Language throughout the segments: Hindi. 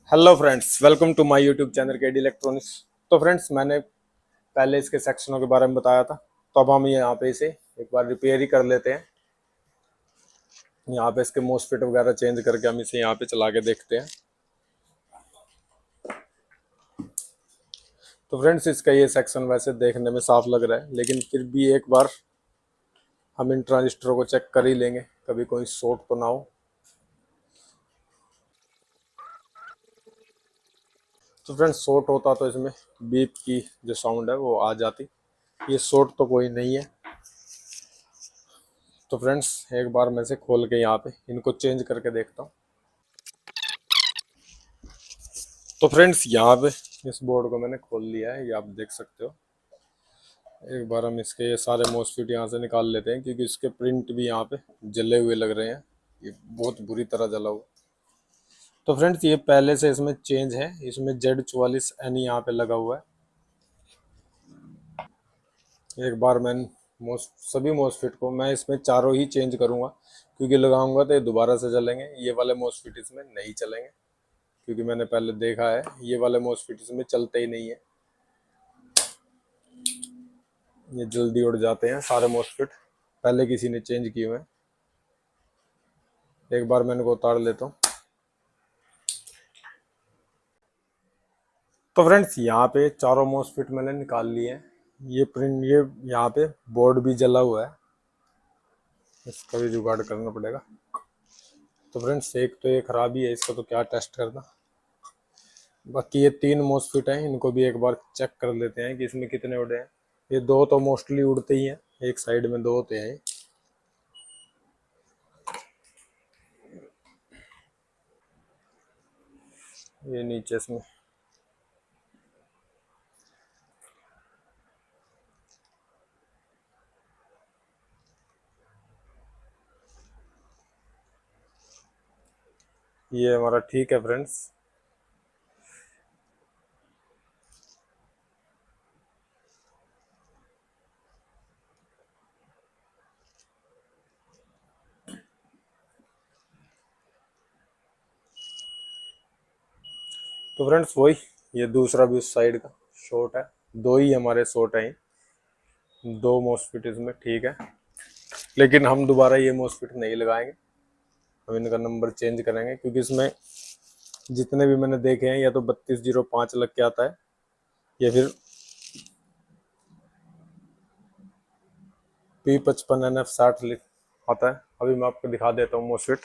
Hello friends, welcome to my YouTube channel KD electronics. तो फ्रेंड्स, मैंने पहले इसके सेक्शनों के बारे में बताया था, तो अब हम यहाँ पे इसे एक बार रिपेयर ही कर लेते हैं। यहाँ पे इसके मोसफेट वगैरह चेंज करके हम इसे यहाँ पे चला के देखते हैं। तो फ्रेंड्स, इसका ये सेक्शन वैसे देखने में साफ लग रहा है, लेकिन फिर भी एक बार हम इन ट्रांजिस्टरों को चेक कर ही लेंगे, कभी कोई शॉर्ट तो ना हो। तो फ्रेंड्स, शॉर्ट होता तो इसमें बीप की जो साउंड है वो आ जाती। ये शॉर्ट तो कोई नहीं है। तो फ्रेंड्स, एक बार मैं से खोल के यहाँ पे इनको चेंज करके देखता हूँ। तो फ्रेंड्स, यहाँ पे इस बोर्ड को मैंने खोल लिया है, ये आप देख सकते हो। एक बार हम इसके ये सारे मोसफेट यहाँ से निकाल लेते हैं, क्योंकि इसके प्रिंट भी यहाँ पे जले हुए लग रहे हैं। ये बहुत बुरी तरह जला हुआ। तो फ्रेंड्स, ये पहले से इसमें चेंज है, इसमें Z44N यहाँ पे लगा हुआ है। एक बार मैं सभी मोसफेट को मैं इसमें चारों ही चेंज करूँगा, क्योंकि लगाऊंगा तो ये दोबारा से जलेंगे। ये वाले मोसफेट इसमें नहीं चलेंगे, क्योंकि मैंने पहले देखा है ये वाले मोसफेट इसमें चलते ही नहीं है। ये जल्दी उड़ जाते हैं सारे मोसफेट, पहले किसी ने चेंज किए हुए हैं। एक बार मैं इनको उतार लेता हूँ। तो फ्रेंड्स, यहाँ पे चारों मोसफेट मैंने निकाल लिए हैं। ये प्रिंट ये यहाँ पे बोर्ड भी जला हुआ है, इसका भी जुगाड़ करना पड़ेगा। तो फ्रेंड्स, एक तो ये खराबी है, इसका तो क्या टेस्ट करना। बाकी ये तीन मोसफेट हैं, इनको भी एक बार चेक कर लेते हैं कि इसमें कितने उड़े हैं। ये दो तो मोस्टली उड़ते ही हैं, एक साइड में दो होते हैं। ये नीचे इसमें ये हमारा ठीक है फ्रेंड्स। तो फ्रेंड्स, वही ये दूसरा भी उस साइड का शॉर्ट है। दो ही हमारे शॉर्ट हैं, दो मोसफेट इसमें ठीक है। लेकिन हम दोबारा ये मोसफेट नहीं लगाएंगे, हम इनका नंबर चेंज करेंगे, क्योंकि इसमें जितने भी मैंने देखे हैं या तो 3205 लग के आता है, या फिर P55NF60 आता है। अभी मैं आपको दिखा देता हूँ मोसफेट।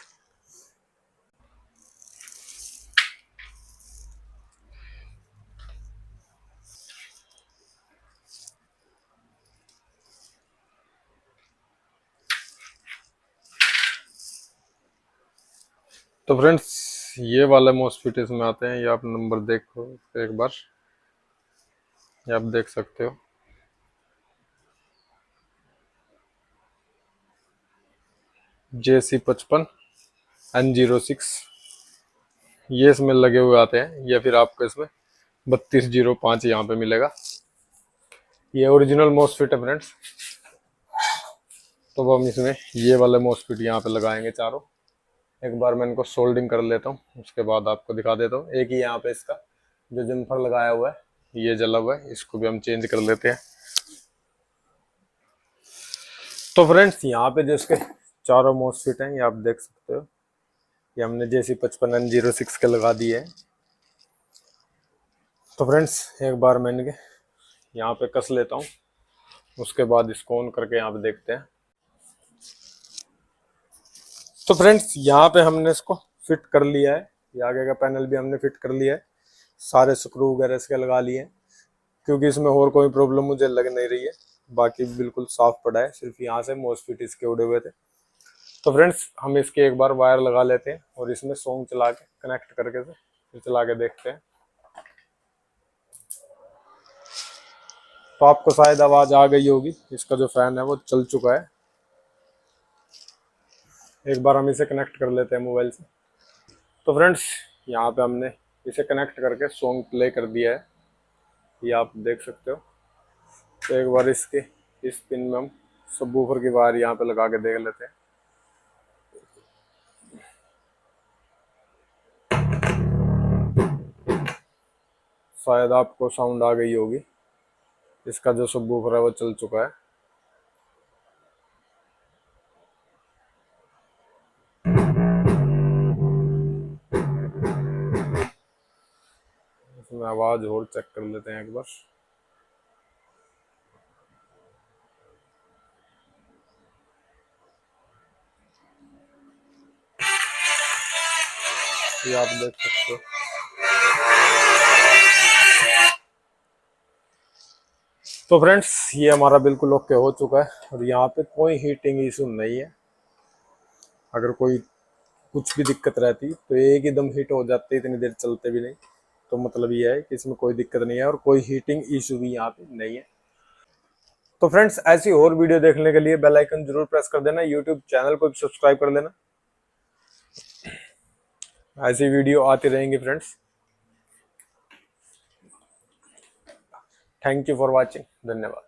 तो फ्रेंड्स, ये वाले मोसफेट इसमें आते हैं, ये आप नंबर देखो एक बार, ये आप देख सकते हो। JC55N06 ये इसमें लगे हुए आते हैं, या फिर आपको इसमें 3205 यहाँ पे मिलेगा। ये ओरिजिनल मोसफेट है फ्रेंड्स। तो अब हम इसमें ये वाले मोसफेट यहाँ पे लगाएंगे चारों। एक बार मैं इनको सोल्डिंग कर लेता हूँ, उसके बाद आपको दिखा देता हूँ। एक ही यहाँ पे इसका जो जम्फर लगाया हुआ है ये जला हुआ है, इसको भी हम चेंज कर लेते हैं। तो फ्रेंड्स, यहाँ पे जो इसके चारों मोसफेट हैं ये आप देख सकते हो, ये हमने JC55N06 के लगा दिए हैं। तो फ्रेंड्स, एक बार मैं इनके यहाँ पे कस लेता हूँ, उसके बाद इसको ऑन करके यहाँ पे देखते हैं। तो फ्रेंड्स, यहाँ पे हमने इसको फिट कर लिया है, ये आगे का पैनल भी हमने फिट कर लिया है, सारे स्क्रू वगैरह इसके लगा लिए हैं, क्योंकि इसमें और कोई प्रॉब्लम मुझे लग नहीं रही है। बाकी बिल्कुल साफ पड़ा है, सिर्फ यहाँ से मोसफेट इसके उड़े हुए थे। तो फ्रेंड्स, हम इसके एक बार वायर लगा लेते हैं और इसमें सॉन्ग चला के कनेक्ट करके से फिर चला के देखते हैं। तो आपको शायद आवाज़ आ गई होगी, इसका जो फैन है वो चल चुका है। एक बार हम इसे कनेक्ट कर लेते हैं मोबाइल से। तो फ्रेंड्स, यहाँ पे हमने इसे कनेक्ट करके सॉन्ग प्ले कर दिया है, ये आप देख सकते हो। तो एक बार इसके इस पिन में हम सबवूफर की वायर यहाँ पे लगा के देख लेते हैं। शायद आपको साउंड आ गई होगी। इसका जो सबवूफर है वो चल चुका है। इसमें आवाज और चेक कर लेते हैं एक बार। ये आप देख सकते हो। तो फ्रेंड्स ये हमारा बिल्कुल ओके हो चुका है और यहाँ पे कोई हीटिंग इशू नहीं है। अगर कोई कुछ भी दिक्कत रहती तो एक ही दम हीट हो जाते, इतनी देर चलते भी नहीं। तो मतलब ये है कि इसमें कोई दिक्कत नहीं है और कोई हीटिंग इशू भी यहाँ पे नहीं है। तो फ्रेंड्स ऐसी और वीडियो देखने के लिए बेल आइकन जरूर प्रेस कर देना, यूट्यूब चैनल को भी सब्सक्राइब कर लेना। ऐसी वीडियो आती रहेंगी friends. Thank you for watching. धन्यवाद।